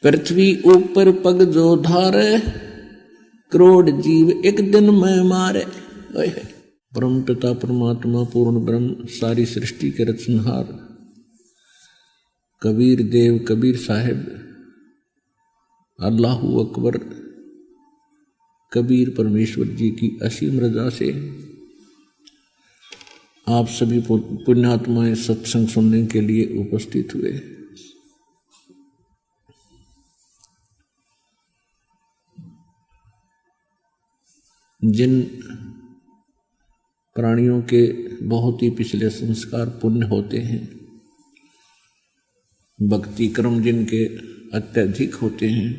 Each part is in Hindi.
पृथ्वी ऊपर पग जो धारे, करोड़ जीव एक दिन में मारे। परम पिता परमात्मा पूर्ण ब्रह्म सारी सृष्टि के रचनहार कबीर देव कबीर साहिब अल्लाहू अकबर कबीर परमेश्वर जी की असीम रजा से आप सभी पुण्यात्माएं सत्संग सुनने के लिए उपस्थित हुए। जिन प्राणियों के बहुत ही पिछले संस्कार पुण्य होते हैं, भक्ति क्रम जिनके अत्यधिक होते हैं,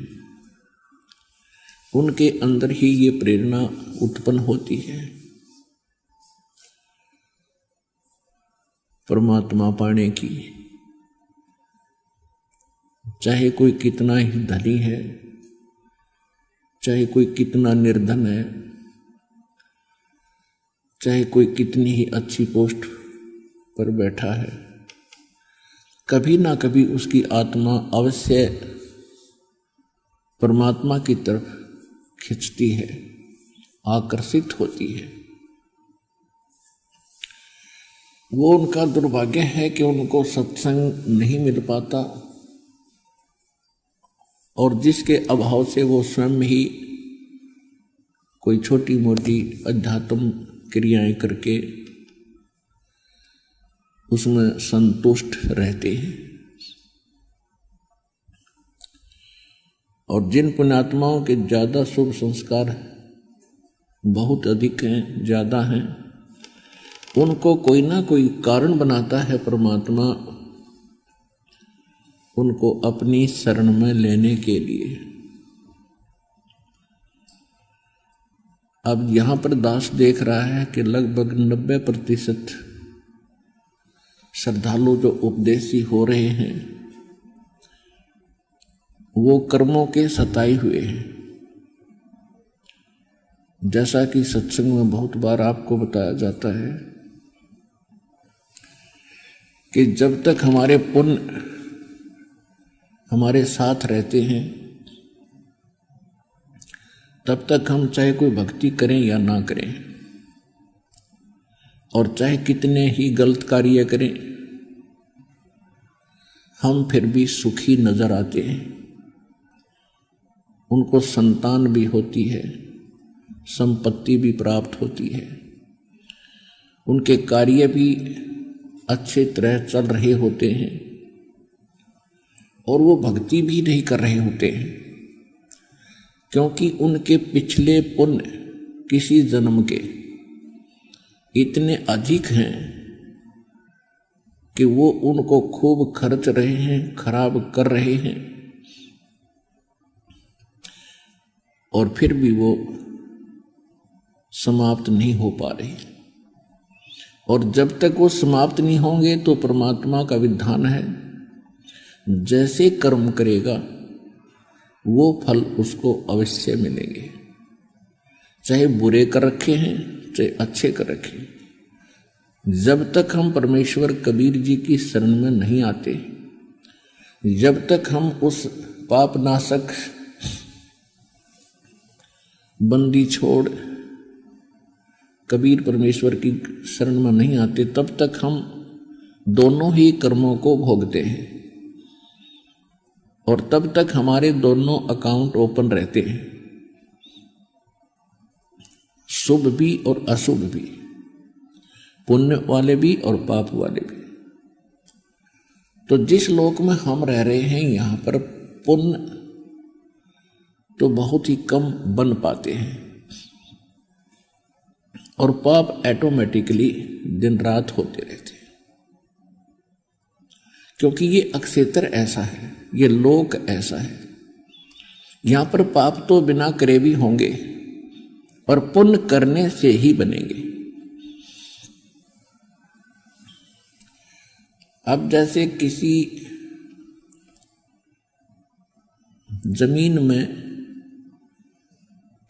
उनके अंदर ही ये प्रेरणा उत्पन्न होती है परमात्मा पाने की। चाहे कोई कितना ही धनी है, चाहे कोई कितना निर्धन है, चाहे कोई कितनी ही अच्छी पोस्ट पर बैठा है, कभी ना कभी उसकी आत्मा अवश्य परमात्मा की तरफ खिंचती है, आकर्षित होती है। वो उनका दुर्भाग्य है कि उनको सत्संग नहीं मिल पाता और जिसके अभाव से वो स्वयं ही कोई छोटी मोटी अध्यात्म क्रियाएं करके उसमें संतुष्ट रहते हैं। और जिन पुण्यात्माओं के ज़्यादा शुभ संस्कार बहुत अधिक हैं, ज़्यादा हैं, उनको कोई ना कोई कारण बनाता है परमात्मा उनको अपनी शरण में लेने के लिए। अब यहाँ पर दास देख रहा है कि लगभग 90% श्रद्धालु जो उपदेशी हो रहे हैं वो कर्मों के सताए हुए हैं। जैसा कि सत्संग में बहुत बार आपको बताया जाता है कि जब तक हमारे पुण्य हमारे साथ रहते हैं तब तक हम चाहे कोई भक्ति करें या ना करें, और चाहे कितने ही गलत कार्य करें, हम फिर भी सुखी नजर आते हैं। उनको संतान भी होती है, संपत्ति भी प्राप्त होती है, उनके कार्य भी अच्छे तरह चल रहे होते हैं और वो भक्ति भी नहीं कर रहे होते हैं, क्योंकि उनके पिछले पुण्य किसी जन्म के इतने अधिक हैं कि वो उनको खूब खर्च रहे हैं, खराब कर रहे हैं, और फिर भी वो समाप्त नहीं हो पा रहे। और जब तक वो समाप्त नहीं होंगे तो परमात्मा का विधान है जैसे कर्म करेगा वो फल उसको अवश्य मिलेंगे, चाहे बुरे कर रखे हैं चाहे अच्छे कर रखे हैं। जब तक हम परमेश्वर कबीर जी की शरण में नहीं आते, जब तक हम उस पाप नाशक बंदी छोड़ कबीर परमेश्वर की शरण में नहीं आते, तब तक हम दोनों ही कर्मों को भोगते हैं और तब तक हमारे दोनों अकाउंट ओपन रहते हैं, शुभ भी और अशुभ भी, पुण्य वाले भी और पाप वाले भी। तो जिस लोक में हम रह रहे हैं यहाँ पर पुण्य तो बहुत ही कम बन पाते हैं और पाप ऑटोमेटिकली दिन रात होते रहते हैं, क्योंकि ये अक्षेत्र ऐसा है, ये लोक ऐसा है। यहां पर पाप तो बिना करे भी होंगे और पुण्य करने से ही बनेंगे। अब जैसे किसी जमीन में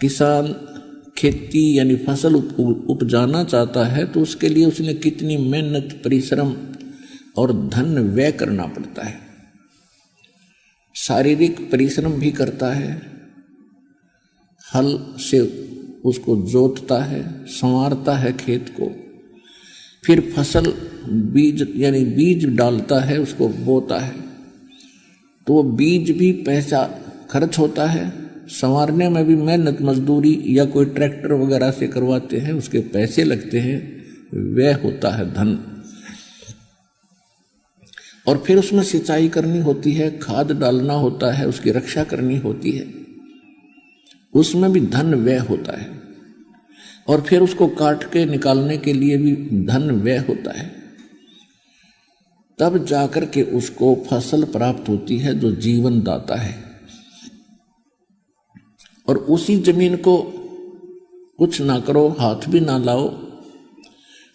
किसान खेती यानी फसल उपजाना चाहता है तो उसके लिए उसने कितनी मेहनत परिश्रम और धन व्यय करना पड़ता है। शारीरिक परिश्रम भी करता है, हल से उसको जोतता है, संवारता है खेत को, फिर फसल बीज यानी बीज डालता है, उसको बोता है, तो वो बीज भी पैसा खर्च होता है, संवारने में भी मेहनत मजदूरी या कोई ट्रैक्टर वगैरह से करवाते हैं उसके पैसे लगते हैं, व्यय होता है धन, और फिर उसमें सिंचाई करनी होती है, खाद डालना होता है, उसकी रक्षा करनी होती है, उसमें भी धन व्यय होता है, और फिर उसको काट के निकालने के लिए भी धन व्यय होता है, तब जाकर के उसको फसल प्राप्त होती है जो जीवन दाता है। और उसी जमीन को कुछ ना करो, हाथ भी ना लाओ,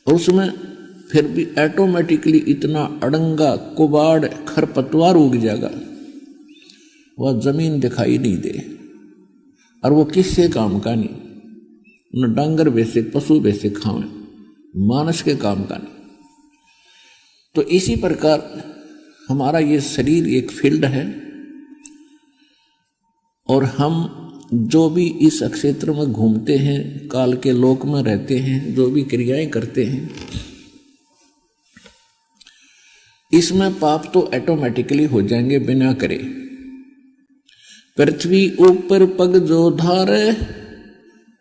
और उसमें फिर भी ऑटोमेटिकली इतना अड़ंगा कुबाड़ खरपतवार उग जाएगा, वह जमीन दिखाई नहीं दे, और वो किससे काम का नहीं, न डांगर वैसे पशु वैसे खावे, मानस के काम का नहीं। तो इसी प्रकार हमारा ये शरीर एक फील्ड है, और हम जो भी इस क्षेत्र में घूमते हैं, काल के लोक में रहते हैं, जो भी क्रियाएं करते हैं, इसमें पाप तो ऑटोमेटिकली हो जाएंगे बिना करे। पृथ्वी ऊपर पग जो धारे,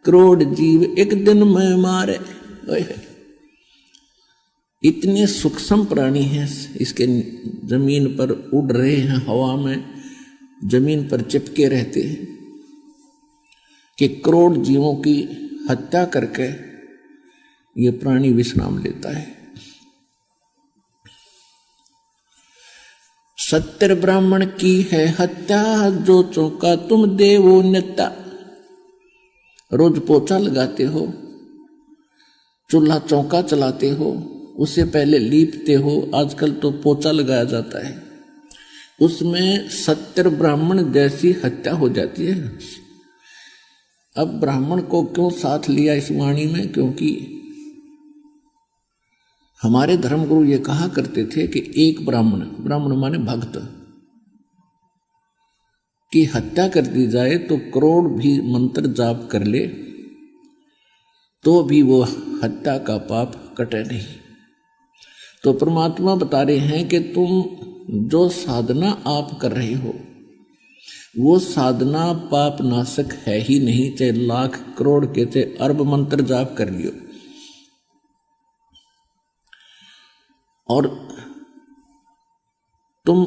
करोड़ जीव एक दिन में मारे। इतने सूक्ष्म प्राणी हैं, इसके जमीन पर उड़ रहे हैं, हवा में जमीन पर चिपके रहते हैं, कि करोड़ जीवों की हत्या करके ये प्राणी विश्राम लेता है। 70 ब्राह्मण की है हत्या, जो चौका तुम देवो नेता। रोज पोछा लगाते हो, चूल्हा चौका चलाते हो, उससे पहले लीपते हो, आजकल तो पोछा लगाया जाता है, उसमें 70 ब्राह्मण जैसी हत्या हो जाती है। अब ब्राह्मण को क्यों साथ लिया इस वाणी में? क्योंकि हमारे धर्मगुरु ये कहा करते थे कि एक ब्राह्मण माने भक्त की हत्या कर दी जाए तो करोड़ भी मंत्र जाप कर ले तो भी वो हत्या का पाप कटे नहीं। तो परमात्मा बता रहे हैं कि तुम जो साधना आप कर रहे हो वो साधना पाप नाशक है ही नहीं, चाहे लाख करोड़ के चाहे अरब मंत्र जाप कर लियो। और तुम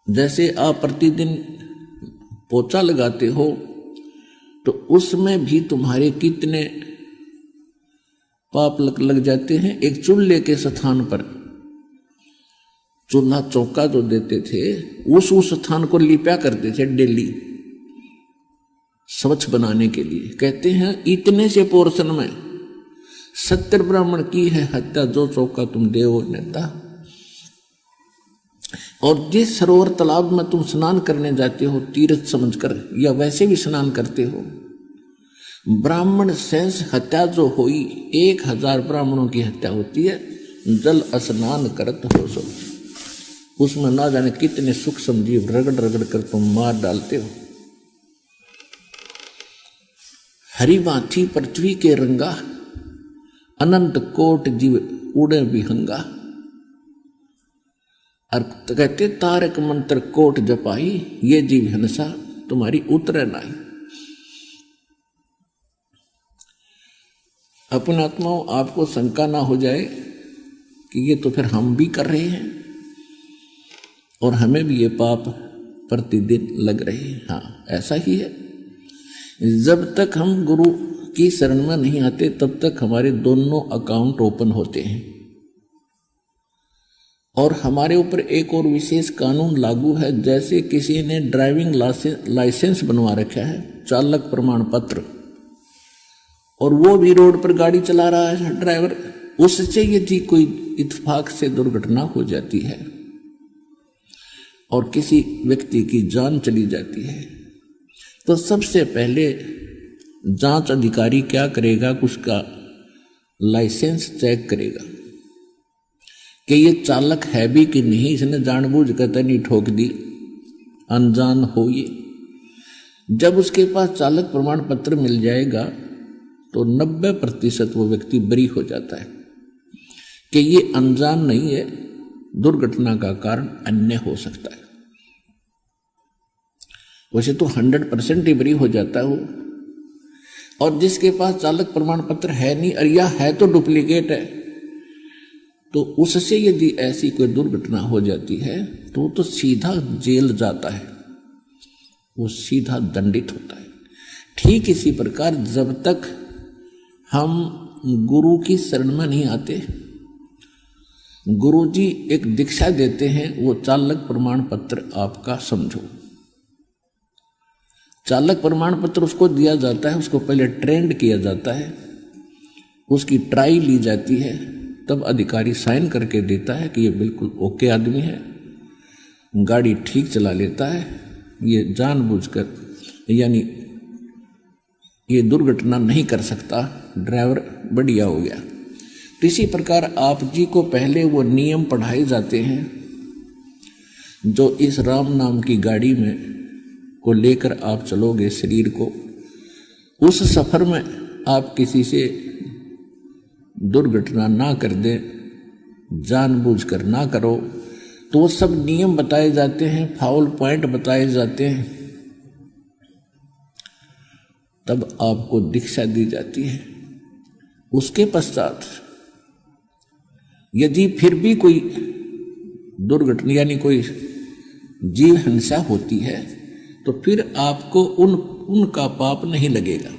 जैसे आप प्रतिदिन पोछा लगाते हो तो उसमें भी तुम्हारे कितने पाप लग जाते हैं। एक चूल्हे के स्थान पर चूल्हा चौका जो देते थे उस स्थान को लिपा करते थे डेली स्वच्छ बनाने के लिए। कहते हैं इतने से पोर्शन में 70 ब्राह्मण की है हत्या, जो चौका तुम देवो नेता। और जिस सरोवर तालाब में तुम स्नान करने जाते हो तीर्थ समझकर या वैसे भी स्नान करते हो, ब्राह्मण शेष हत्या जो हुई 1000 ब्राह्मणों की हत्या होती है, जल स्नान करत हो सो उसमें ना जाने कितने सूक्ष्म जीव रगड़ रगड़ कर तुम मार डालते हो। हरि भांति पृथ्वी के रंगा, अनंत कोट जीव उड़े विहंगा। और कहते तारक मंत्र कोट जपाई, ये जीव हंसा तुम्हारी उतरे नहीं। अपने आत्माओं आपको शंका ना हो जाए कि ये तो फिर हम भी कर रहे हैं और हमें भी ये पाप प्रतिदिन लग रहे हैं। हाँ, ऐसा ही है। जब तक हम गुरु की शरण में नहीं आते तब तक हमारे दोनों अकाउंट ओपन होते हैं। और हमारे ऊपर एक और विशेष कानून लागू है, जैसे किसी ने ड्राइविंग लाइसेंस बनवा रखा है, चालक प्रमाण पत्र, और वो भी रोड पर गाड़ी चला रहा है ड्राइवर, उससे यदि कोई इत्तेफाक से दुर्घटना हो जाती है और किसी व्यक्ति की जान चली जाती है, तो सबसे पहले जांच अधिकारी क्या करेगा, उसका लाइसेंस चेक करेगा कि ये चालक है भी कि नहीं, इसने जानबूझ कर नहीं ठोक दी, अनजान हो ये। जब उसके पास चालक प्रमाण पत्र मिल जाएगा तो 90% वो व्यक्ति बरी हो जाता है कि ये अनजान नहीं है, दुर्घटना का कारण अन्य हो सकता है। वैसे तो 100% ही बरी हो जाता है वो। और जिसके पास चालक प्रमाण पत्र है नहीं और या है तो डुप्लीकेट है, तो उससे यदि ऐसी कोई दुर्घटना हो जाती है तो सीधा जेल जाता है, वो सीधा दंडित होता है। ठीक इसी प्रकार जब तक हम गुरु की शरण में नहीं आते, गुरु जी एक दीक्षा देते हैं, वो चालक प्रमाण पत्र आपका समझो। चालक प्रमाण पत्र उसको दिया जाता है, उसको पहले ट्रेंड किया जाता है, उसकी ट्राई ली जाती है, तब अधिकारी साइन करके देता है कि ये बिल्कुल ओके आदमी है, गाड़ी ठीक चला लेता है, ये जानबूझकर यानी ये दुर्घटना नहीं कर सकता, ड्राइवर बढ़िया हो गया। तो इसी प्रकार आप जी को पहले वो नियम पढ़ाए जाते हैं जो इस राम नाम की गाड़ी में को लेकर आप चलोगे शरीर को, उस सफर में आप किसी से दुर्घटना ना कर दे, जानबूझकर ना करो, तो वो सब नियम बताए जाते हैं, फाउल पॉइंट बताए जाते हैं, तब आपको दीक्षा दी जाती है। उसके पश्चात यदि फिर भी कोई दुर्घटना यानी कोई जीव हिंसा होती है तो फिर आपको उनका पाप नहीं लगेगा।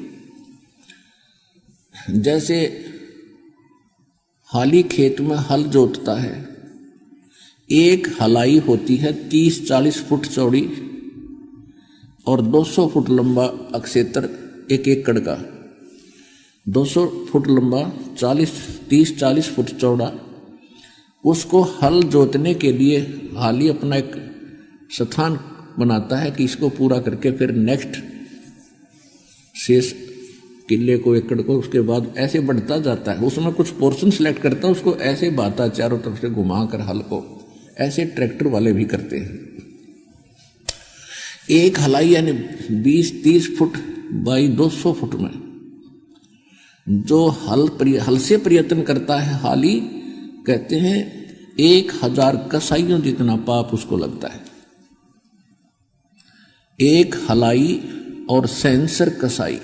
जैसे हाली खेत में हल जोतता है, एक हलाई होती है 30-40 फुट चौड़ी और 200 फुट लंबा अक्षेत्र, एक एकड़ का 200 फुट लंबा 30-40 फुट चौड़ा। उसको हल जोतने के लिए हाली अपना एक स्थान बनाता है कि इसको पूरा करके फिर नेक्स्ट शेष किले को, एकड़ को, उसके बाद ऐसे बढ़ता जाता है। उसमें कुछ पोर्शन सिलेक्ट करता है, उसको ऐसे बाता चारों तरफ से घुमा कर हल को, ऐसे ट्रैक्टर वाले भी करते हैं। एक हलाई यानी 20-30 फुट बाई 200 फुट में जो हल से प्रयत्न करता है हाली, कहते हैं 1000 कसाइयों जितना पाप उसको लगता है। एक हलाई और सेंसर कसाई,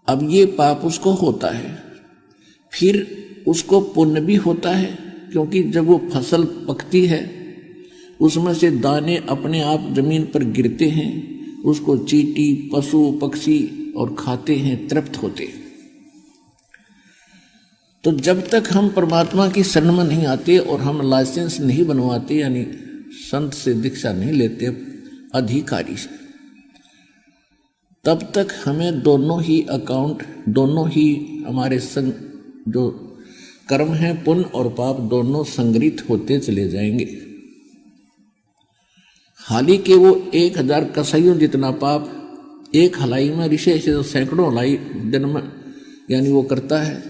अब ये पाप उसको होता है। फिर उसको पुण्य भी होता है, क्योंकि जब वो फसल पकती है उसमें से दाने अपने आप जमीन पर गिरते हैं, उसको चींटी, पशु पक्षी और खाते हैं, तृप्त होते हैं। तो जब तक हम परमात्मा की शरण में नहीं आते और हम लाइसेंस नहीं बनवाते, यानी संत से दीक्षा नहीं लेते अधिकारी से, तब तक हमें दोनों ही अकाउंट, दोनों ही हमारे संग जो कर्म हैं, पुण्य और पाप, दोनों संग्रहित होते चले जाएंगे। हाली के वो 1000 कसाइयों जितना पाप एक हलाई में, विशेष सैकड़ों हलाई दिन में यानी वो करता है,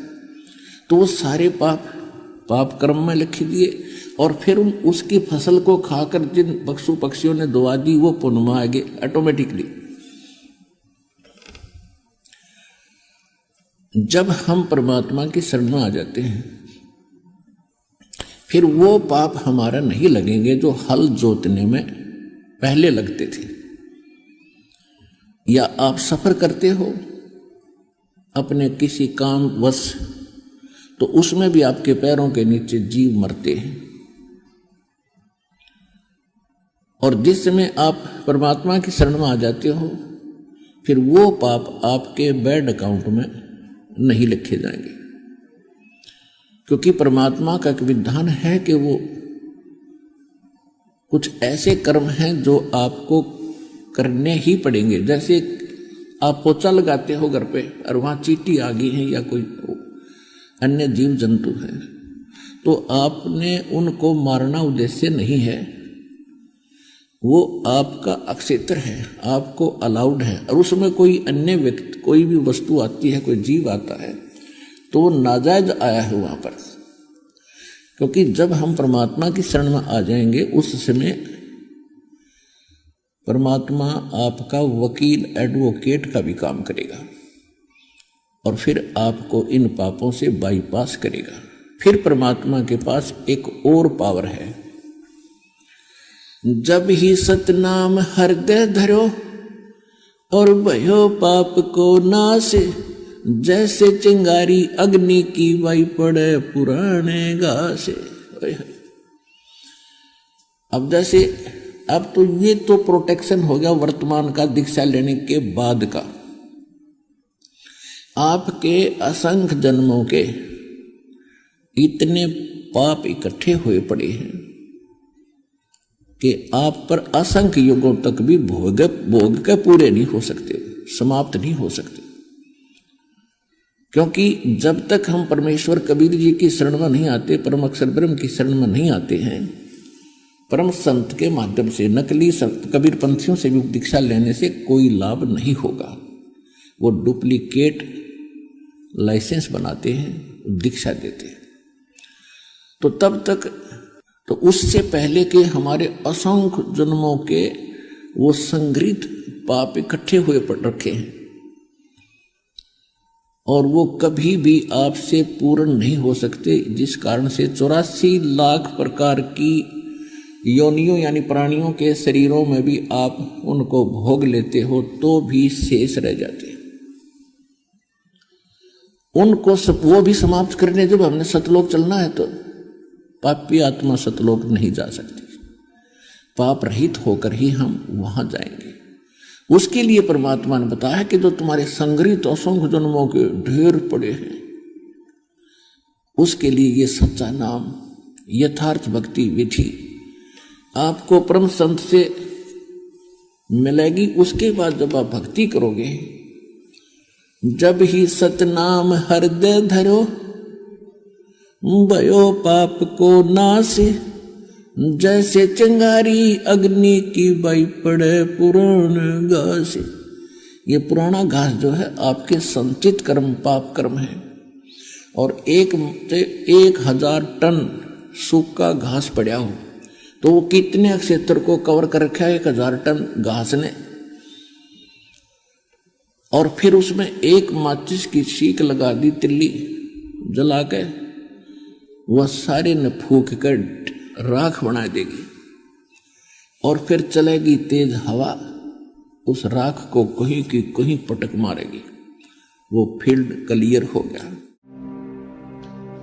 तो वो सारे पाप कर्म में लिख दिए और फिर उसकी फसल को खाकर जिन पशु पक्षियों ने दुआ दी वो पुण्य में आ गए ऑटोमेटिकली। जब हम परमात्मा की शरण में आ जाते हैं फिर वो पाप हमारा नहीं लगेंगे जो हल जोतने में पहले लगते थे। या आप सफर करते हो अपने किसी काम वश, तो उसमें भी आपके पैरों के नीचे जीव मरते हैं, और जिस समय आप परमात्मा की शरण में आ जाते हो फिर वो पाप आपके बैड अकाउंट में नहीं लिखे जाएंगे, क्योंकि परमात्मा का एक विधान है कि वो कुछ ऐसे कर्म हैं जो आपको करने ही पड़ेंगे। जैसे आप पोछा लगाते हो घर पे और वहाँ चींटी आ गई है या कोई अन्य जीव जंतु है, तो आपने उनको मारना उद्देश्य नहीं है, वो आपका अक्षेत्र है, आपको अलाउड है। और उसमें कोई अन्य व्यक्ति, कोई भी वस्तु आती है, कोई जीव आता है, तो वो नाजायज आया है वहाँ पर। क्योंकि जब हम परमात्मा की शरण में आ जाएंगे उस समय परमात्मा आपका वकील, एडवोकेट का भी काम करेगा और फिर आपको इन पापों से बाईपास करेगा। फिर परमात्मा के पास एक और पावर है, जब ही सतनाम हृदय धरो और भयो पाप को नाश, जैसे चिंगारी अग्नि की वाई पड़े पुराने घास। अब तो ये तो प्रोटेक्शन हो गया वर्तमान का, दीक्षा लेने के बाद का। आपके असंख्य जन्मों के इतने पाप इकट्ठे हुए पड़े हैं कि आप पर असंख्य युगों तक भी भोग के पूरे नहीं हो सकते, समाप्त नहीं हो सकते। क्योंकि जब तक हम परमेश्वर कबीर जी की शरण में नहीं आते, परम अक्षर ब्रह्म की शरण में नहीं आते हैं, परम संत के माध्यम से, नकली संत कबीर पंथियों से भी दीक्षा लेने से कोई लाभ नहीं होगा। वो डुप्लीकेट लाइसेंस बनाते हैं, दीक्षा देते हैं। तो तब तक, तो उससे पहले के हमारे असंख्य जन्मों के वो संग्रहित पाप इकट्ठे हुए पड़ रखे हैं और वो कभी भी आपसे पूर्ण नहीं हो सकते, जिस कारण से 84 लाख प्रकार की योनियों यानी प्राणियों के शरीरों में भी आप उनको भोग लेते हो तो भी शेष रह जाते हैं। उनको वो भी समाप्त करने जब हमने सतलोक चलना है तो पापी आत्मा सतलोक नहीं जा सकती, पाप रहित होकर ही हम वहां जाएंगे। उसके लिए परमात्मा ने बताया कि जो तुम्हारे संग्रहित असंख्य जन्मों के ढेर पड़े हैं, उसके लिए ये सच्चा नाम, यथार्थ भक्ति विधि आपको परम संत से मिलेगी। उसके बाद जब आप भक्ति करोगे, जब ही सतनाम हृदय धरो भयो पाप को नाश, जैसे चिंगारी अग्नि की बाई पड़े पुराने घास। ये पुराना घास जो है आपके संचित कर्म, पाप कर्म है। और 1000 टन सूखा घास पड़ा हो तो वो कितने क्षेत्र को कवर कर रखा है 1000 टन घास ने। और फिर उसमें एक माचिस की सीख लगा दी, तिल्ली जला के, वह सारे ने फूंक कर राख बना देगी और फिर चलेगी तेज हवा, उस राख को कहीं की कहीं पटक मारेगी, वो फील्ड क्लियर हो गया।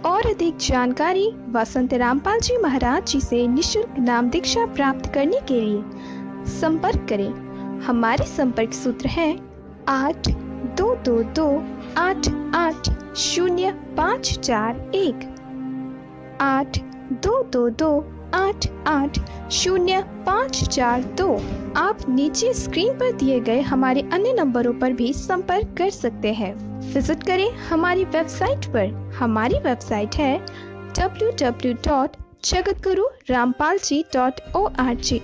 और अधिक जानकारी वसंत रामपाल जी महाराज जी से निःशुल्क नाम दीक्षा प्राप्त करने के लिए संपर्क करें। हमारे संपर्क सूत्र है 8222880541 8222880542। आप नीचे स्क्रीन पर दिए गए हमारे अन्य नंबरों पर भी संपर्क कर सकते हैं। विजिट करें हमारी वेबसाइट पर। हमारी वेबसाइट है www.jagatgururampalji.org।